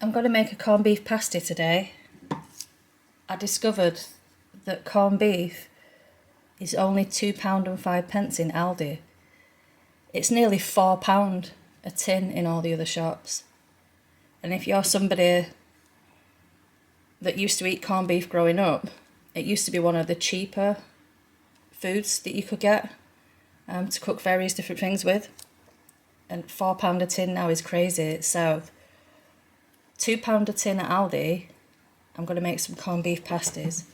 I'm going to make a corned beef pasty today. I discovered that corned beef is only £2.05 in Aldi. It's nearly £4 a tin in all the other shops. And if you're somebody that used to eat corned beef growing up, it used to be one of the cheaper foods that you could get to cook various different things with. And £4 a tin now is crazy. So £2 a tin at Aldi. I'm going to make some corned beef pasties.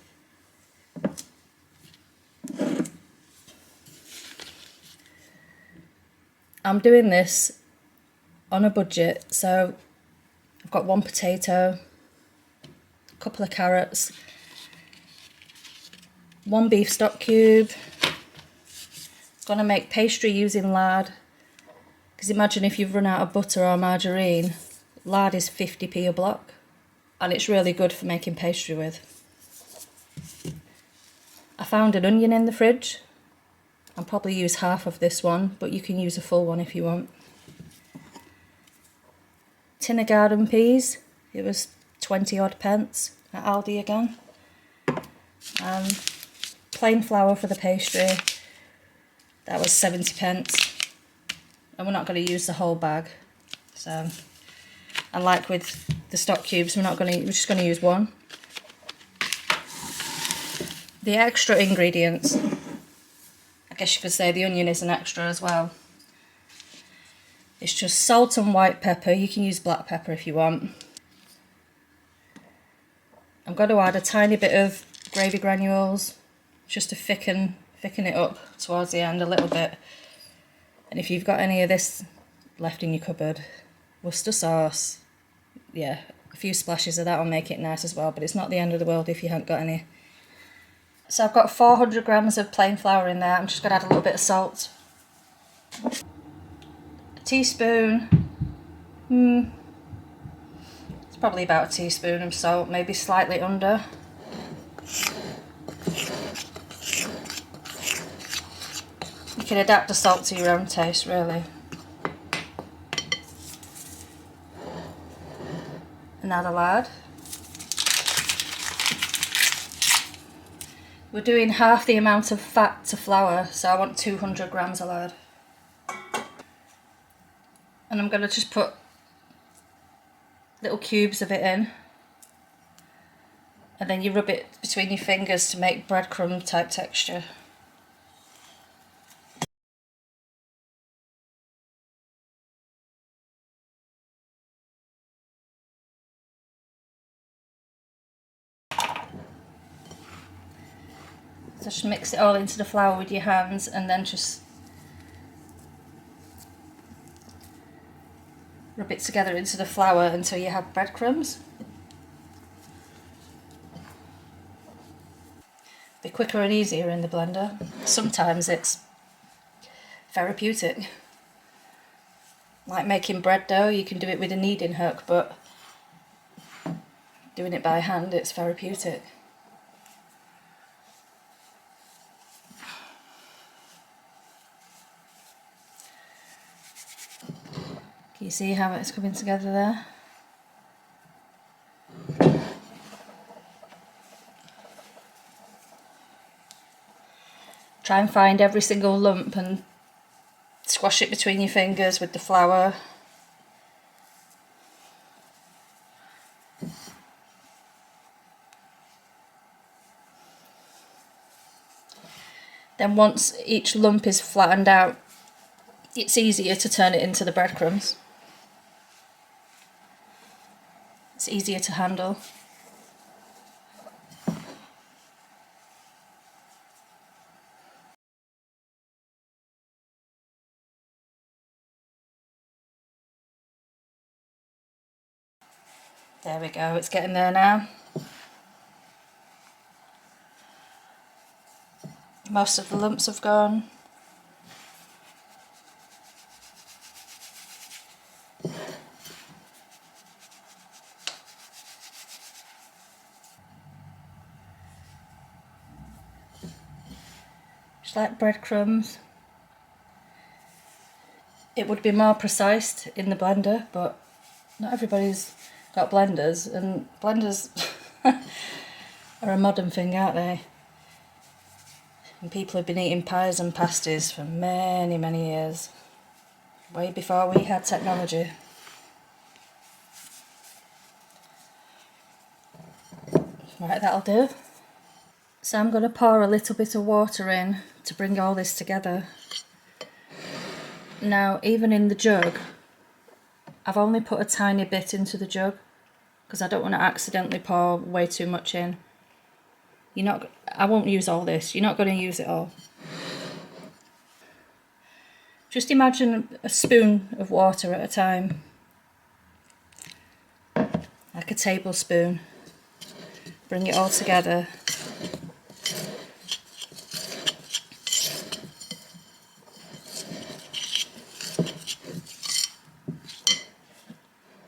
I'm doing this on a budget, so I've got 1 potato, a couple of carrots, 1 beef stock cube. Going to make pastry using lard, because imagine if you've run out of butter or margarine, lard is 50p a block, and it's really good for making pastry with. I found an onion in the fridge. I'll probably use half of this one, but you can use a full one if you want. Tin of garden peas, it was 20 odd pence at Aldi again. Plain flour for the pastry, that was 70 pence. And we're not going to use the whole bag. So, and like with the stock cubes, we're just going to use one. The extra ingredients, I guess you could say the onion is an extra as well. It's just salt and white pepper. You can use black pepper if you want. I'm going to add a tiny bit of gravy granules just to thicken it up towards the end a little bit. And if you've got any of this left in your cupboard, Worcestershire sauce, yeah, a few splashes of that will make it nice as well, but it's not the end of the world if you haven't got any. So I've got 400 grams of plain flour in there. I'm just going to add a little bit of salt. A teaspoon, it's probably about a teaspoon of salt, maybe slightly under. You can adapt the salt to your own taste, really. And now the lard. We're doing half the amount of fat to flour, so I want 200 grams of lard. And I'm going to just put little cubes of it in. And then you rub it between your fingers to make breadcrumb type texture. So just mix it all into the flour with your hands and then just rub it together into the flour until you have breadcrumbs. Be quicker and easier in the blender. Sometimes it's therapeutic. Like making bread dough, you can do it with a kneading hook, but doing it by hand, it's therapeutic. Can you see how it's coming together there? Try and find every single lump and squash it between your fingers with the flour. Then once each lump is flattened out, it's easier to turn it into the breadcrumbs. It's easier to handle. There we go, it's getting there now. Most of the lumps have gone. Just like breadcrumbs. It would be more precise in the blender, but not everybody's got blenders, and blenders are a modern thing, aren't they? And people have been eating pies and pasties for many, many years. Way before we had technology. Right, that'll do. So I'm going to pour a little bit of water in to bring all this together. Now, even in the jug, I've only put a tiny bit into the jug because I don't want to accidentally pour way too much in. I won't use all this. You're not going to use it all. Just imagine a spoon of water at a time, like a tablespoon. Bring it all together.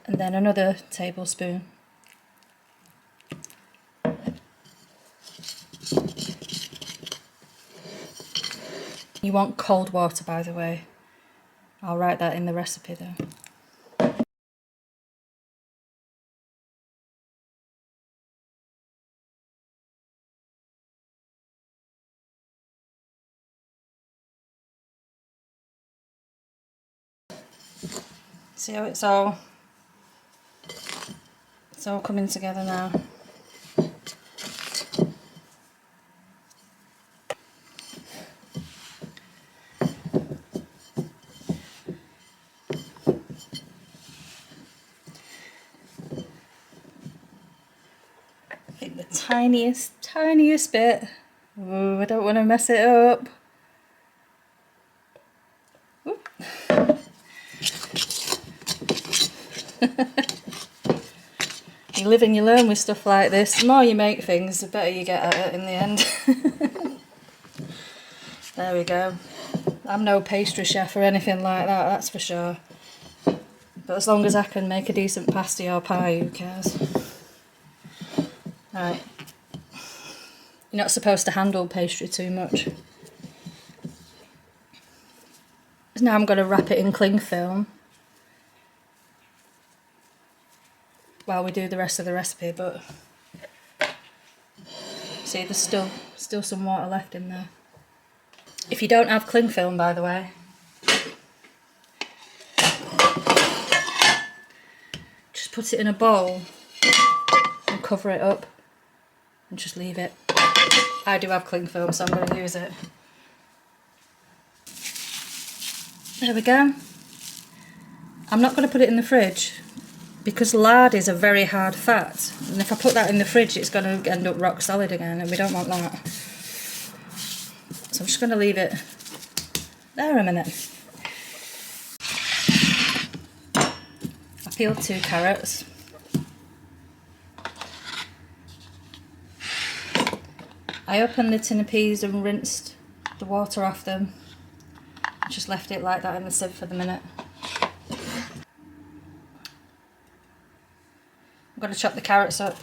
And then another tablespoon. You want cold water, by the way. I'll write that in the recipe though. See how it's all coming together now. Pick the tiniest bit. Ooh, I don't want to mess it up. You live and you learn with stuff like this. The more you make things, the better you get at it in the end. There we go. I'm no pastry chef or anything like that, that's for sure. But as long as I can make a decent pasty or pie, who cares? Right. You're not supposed to handle pastry too much. Now I'm going to wrap it in cling film while we do the rest of the recipe, but see, there's still some water left in there. If you don't have cling film, by the way, just put it in a bowl and cover it up and just leave it. I do have cling film, so I'm going to use it. There we go. I'm not going to put it in the fridge because lard is a very hard fat, and if I put that in the fridge it's going to end up rock solid again, and we don't want that. So I'm just going to leave it there a minute. I peeled 2 carrots. I opened the tin of peas and rinsed the water off them. Just left it like that in the sieve for the minute. I'm going to chop the carrots up.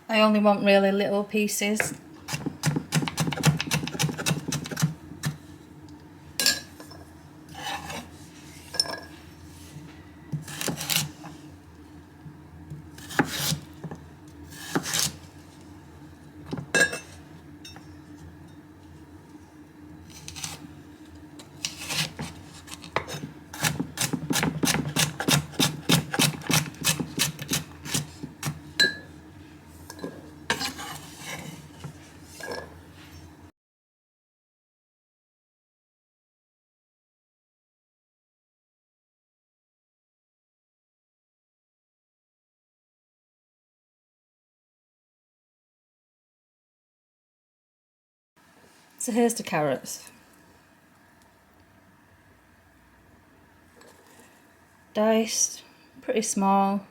I only want really little pieces. So here's the carrots. Diced, pretty small.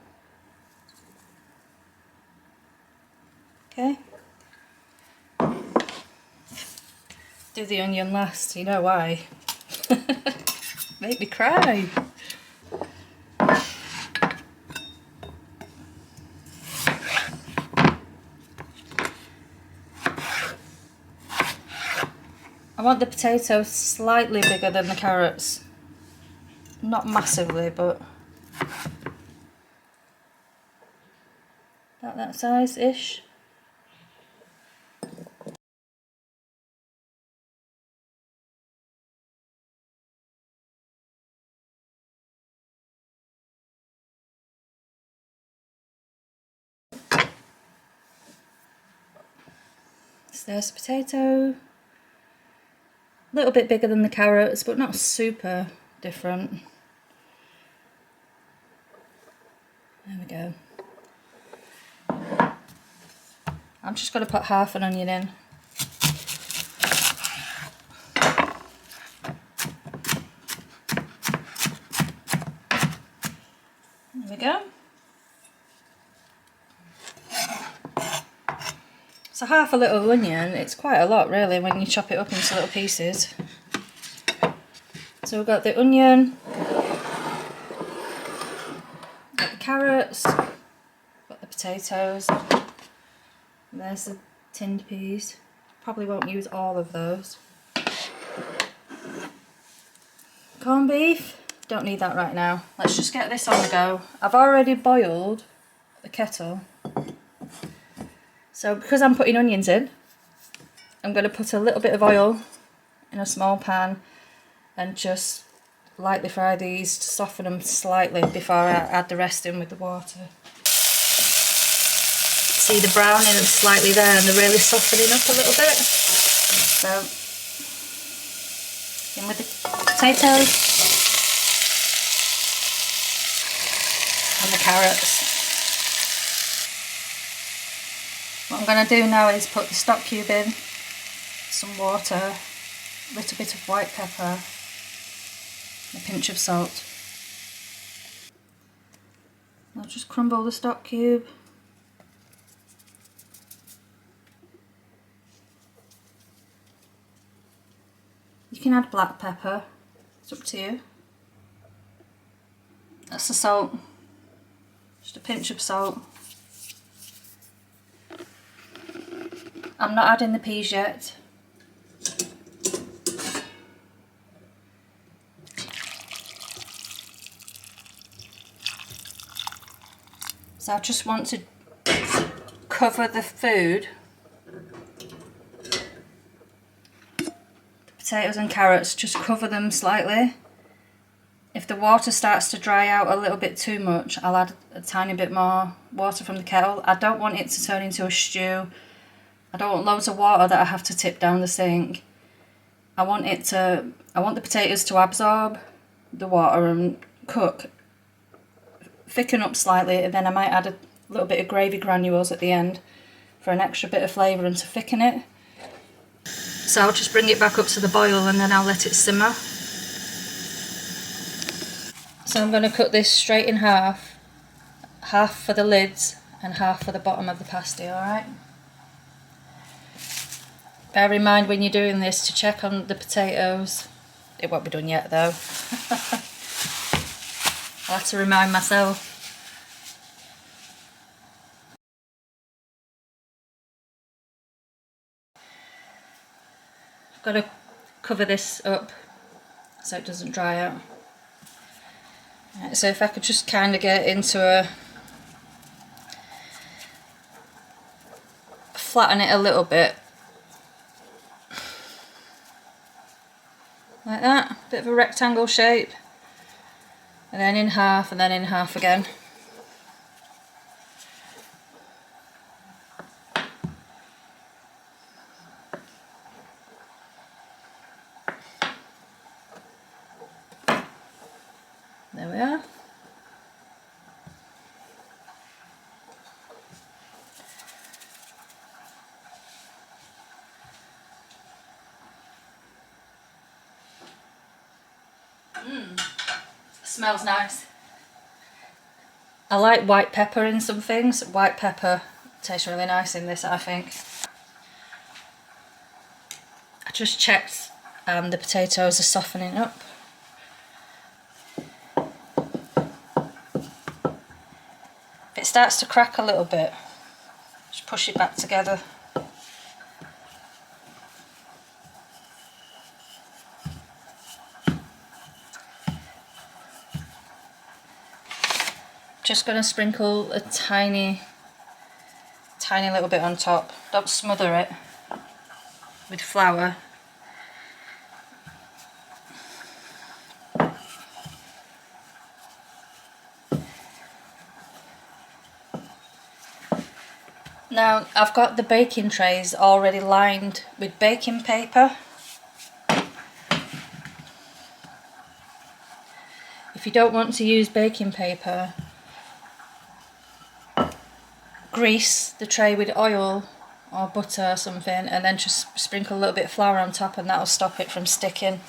Okay. Do the onion last, you know why. Make me cry. I want the potatoes slightly bigger than the carrots. Not massively, but about that size-ish. So there's the potato. A little bit bigger than the carrots, but not super different. There we go. I'm just going to put half an onion in. There we go. So half a little onion, it's quite a lot really when you chop it up into little pieces. So we've got the onion, got the carrots, got the potatoes, and there's the tinned peas. Probably won't use all of those. Corned beef, don't need that right now. Let's just get this on the go. I've already boiled the kettle. So because I'm putting onions in, I'm going to put a little bit of oil in a small pan and just lightly fry these to soften them slightly before I add the rest in with the water. See the browning and slightly there, and they're really softening up a little bit. So in with the potatoes and the carrots. What I'm going to do now is put the stock cube in, some water, a little bit of white pepper, and a pinch of salt. I'll just crumble the stock cube. You can add black pepper, it's up to you. That's the salt, just a pinch of salt. I'm not adding the peas yet. So I just want to cover the food, the potatoes and carrots, just cover them slightly. If the water starts to dry out a little bit too much, I'll add a tiny bit more water from the kettle. I don't want it to turn into a stew. I don't want loads of water that I have to tip down the sink. I want the potatoes to absorb the water and cook, thicken up slightly, and then I might add a little bit of gravy granules at the end for an extra bit of flavour and to thicken it. So I'll just bring it back up to the boil and then I'll let it simmer. So I'm going to cut this straight in half, half for the lids and half for the bottom of the pasty, alright? Bear in mind when you're doing this to check on the potatoes. It won't be done yet though. I'll have to remind myself. I've got to cover this up so it doesn't dry out. Right, so if I could just kind of get into flatten it a little bit. Like that, bit of a rectangle shape, and then in half and then in half again. There we are. Smells nice. I like white pepper in some things. White pepper tastes really nice in this, I think. I just checked the potatoes are softening up. If it starts to crack a little bit, just push it back together. Just going to sprinkle a tiny little bit on top. Don't smother it with flour. Now I've got the baking trays already lined with baking paper. If you don't want to use baking paper, grease the tray with oil or butter or something, and then just sprinkle a little bit of flour on top, and that'll stop it from sticking.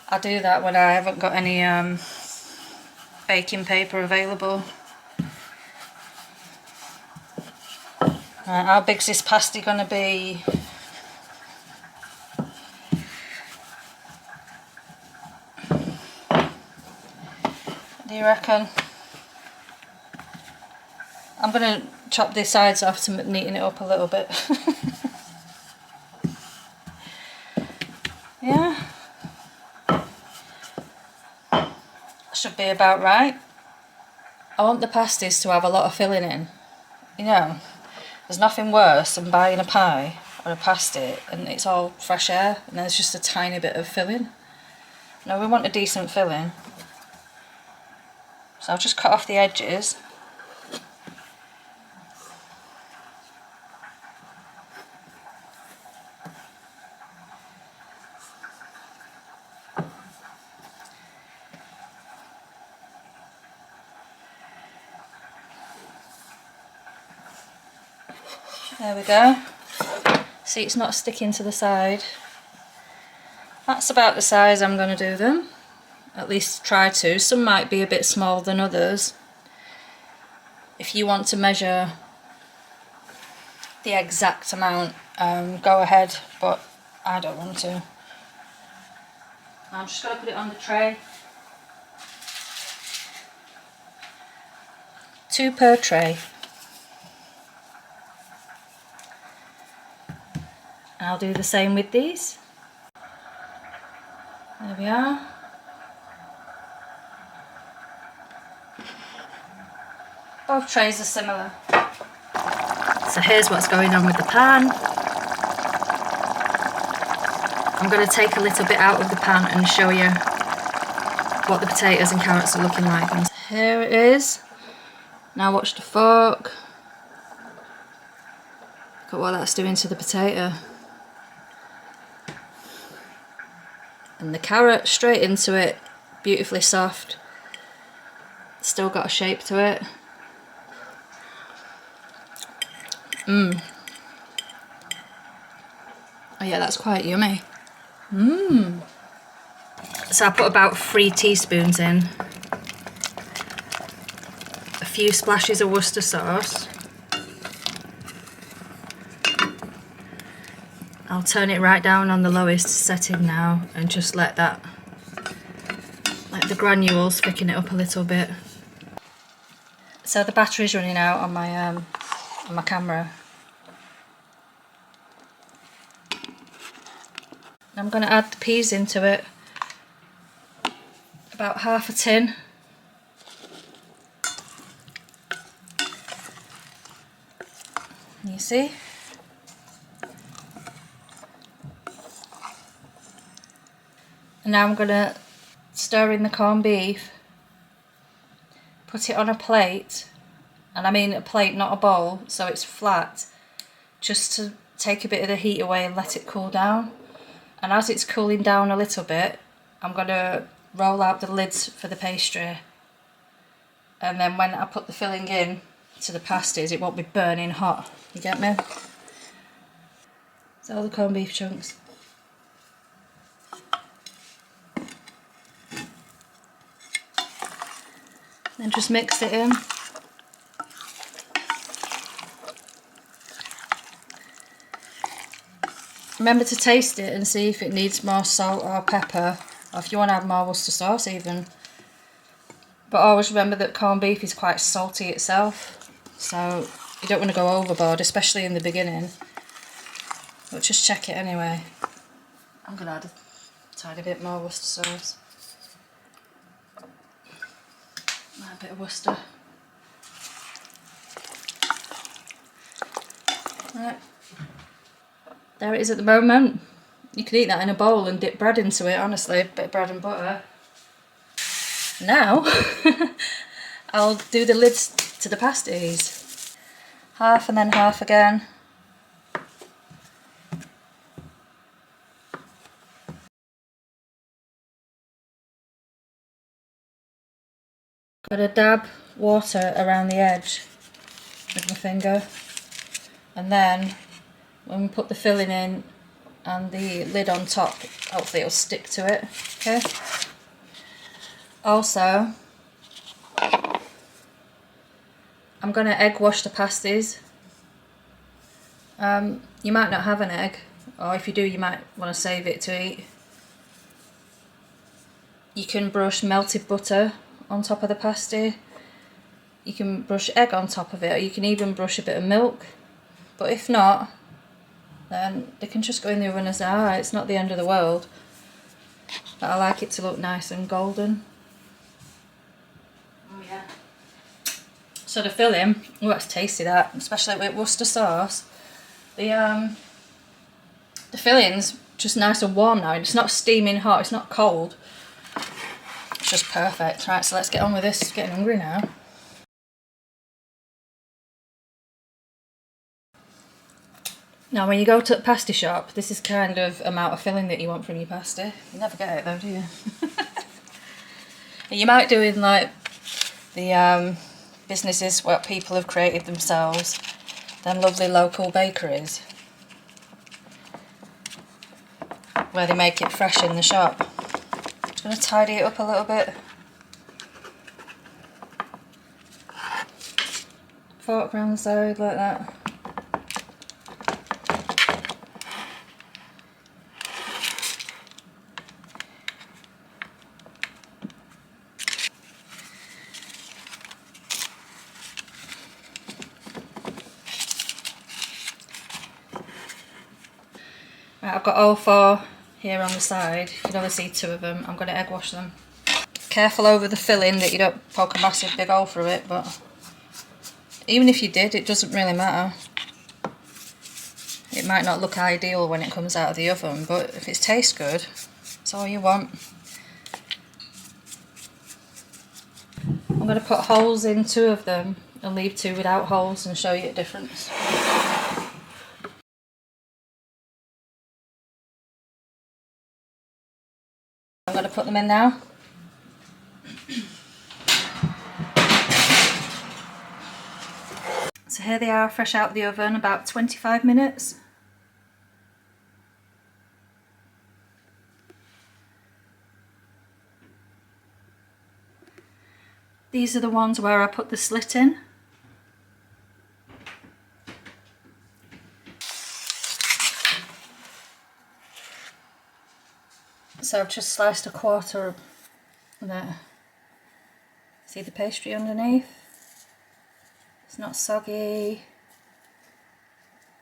I do that when I haven't got any baking paper available. Right, how big's this pasty gonna be? What do you reckon? I'm gonna chop the sides off to neaten it up a little bit. Yeah, should be about right. I want the pasties to have a lot of filling in. You know, there's nothing worse than buying a pie or a pasty and it's all fresh air and there's just a tiny bit of filling. No, we want a decent filling. So I'll just cut off the edges. There we go. See, it's not sticking to the side. That's about the size I'm going to do them. At least try to. Some might be a bit smaller than others. If you want to measure the exact amount, go ahead, but I don't want to. I'm just going to put it on the tray. 2 per tray. I'll do the same with these. There we are. Both trays are similar. So here's what's going on with the pan. I'm going to take a little bit out of the pan and show you what the potatoes and carrots are looking like. And here it is. Now watch the fork. Look at what that's doing to the potato. And the carrot straight into it, beautifully soft. Still got a shape to it. Oh yeah, that's quite yummy. So I put about 3 teaspoons in. A few splashes of Worcestershire sauce. I'll turn it right down on the lowest setting now and just let the granules thicken it up a little bit. So the battery's running out on my camera. I'm going to add the peas into it. About half a tin. You see? And now I'm going to stir in the corned beef, put it on a plate, and I mean a plate, not a bowl, so it's flat, just to take a bit of the heat away and let it cool down. And as it's cooling down a little bit, I'm going to roll out the lids for the pastry, and then when I put the filling in to the pasties, it won't be burning hot. You get me? So all the corned beef chunks. Then just mix it in. Remember to taste it and see if it needs more salt or pepper, or if you want to add more Worcestershire sauce even. But always remember that corned beef is quite salty itself, so you don't want to go overboard, especially in the beginning. But just check it anyway. I'm going to add a tiny bit more Worcestershire sauce. There. A bit of Worcester. Right. There it is at the moment. You could eat that in a bowl and dip bread into it, honestly, a bit of bread and butter. Now, I'll do the lids to the pasties. Half and then half again. Got to dab water around the edge with my finger, and then when we put the filling in and the lid on top, hopefully it'll stick to it. Okay. Also, I'm going to egg wash the pasties. You might not have an egg, or if you do, you might want to save it to eat. You can brush melted butter on top of the pasty. You can brush egg on top of it, or you can even brush a bit of milk. But if not, then they can just go in the oven as they are. It's not the end of the world. But I like it to look nice and golden. Oh yeah. So the filling, oh that's tasty that, especially with Worcestershire sauce. The filling's just nice and warm now. It's not steaming hot, it's not cold. It's just perfect. Right, so let's get on with this. Getting hungry now. Now when you go to the pasty shop, this is kind of amount of filling that you want from your pasty. You never get it though, do you? You might do in like the businesses what people have created themselves, them lovely local bakeries, where they make it fresh in the shop. Just going to tidy it up a little bit. Fork around the side like that. Right, I've got all four here on the side. You can only see two of them. I'm going to egg wash them. Careful over the filling that you don't poke a massive big hole through it, but even if you did, it doesn't really matter. It might not look ideal when it comes out of the oven, but if it tastes good, that's all you want. I'm going to put holes in two of them and leave two without holes and show you the difference. I'm going to put them in now. So here they are, fresh out of the oven, about 25 minutes. These are the ones where I put the slit in. So I've just sliced a quarter there. See the pastry underneath? It's not soggy.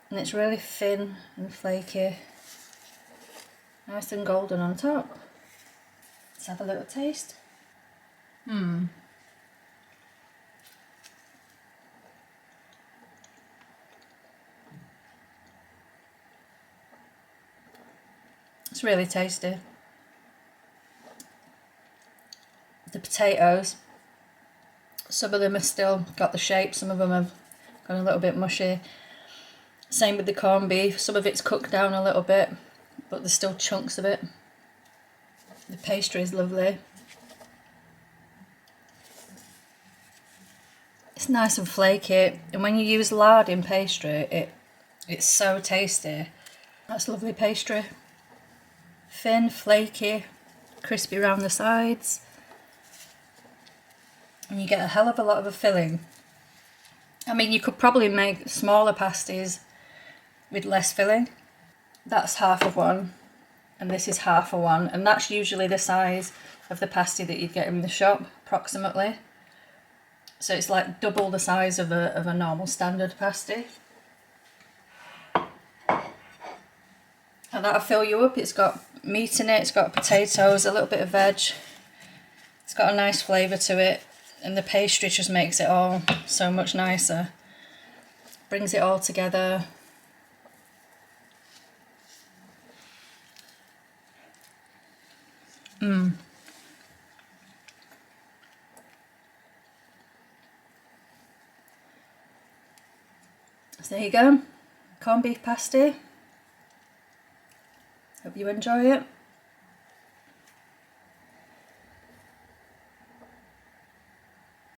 And it's really thin and flaky. Nice and golden on top. Let's have a little taste. It's really tasty. The potatoes, some of them have still got the shape, some of them have gone a little bit mushy. Same with the corned beef, some of it's cooked down a little bit, but there's still chunks of it. The pastry is lovely. It's nice and flaky, and when you use lard in pastry, it's so tasty. That's lovely pastry. Thin, flaky, crispy around the sides. And you get a hell of a lot of a filling. I mean, you could probably make smaller pasties with less filling. That's half of one, and this is half of one, and that's usually the size of the pasty that you'd get in the shop, approximately. So it's like double the size of a normal standard pasty. And that'll fill you up. It's got meat in it, it's got potatoes, a little bit of veg. It's got a nice flavour to it. And the pastry just makes it all so much nicer. Brings it all together. So there you go, corned beef pasty. Hope you enjoy it.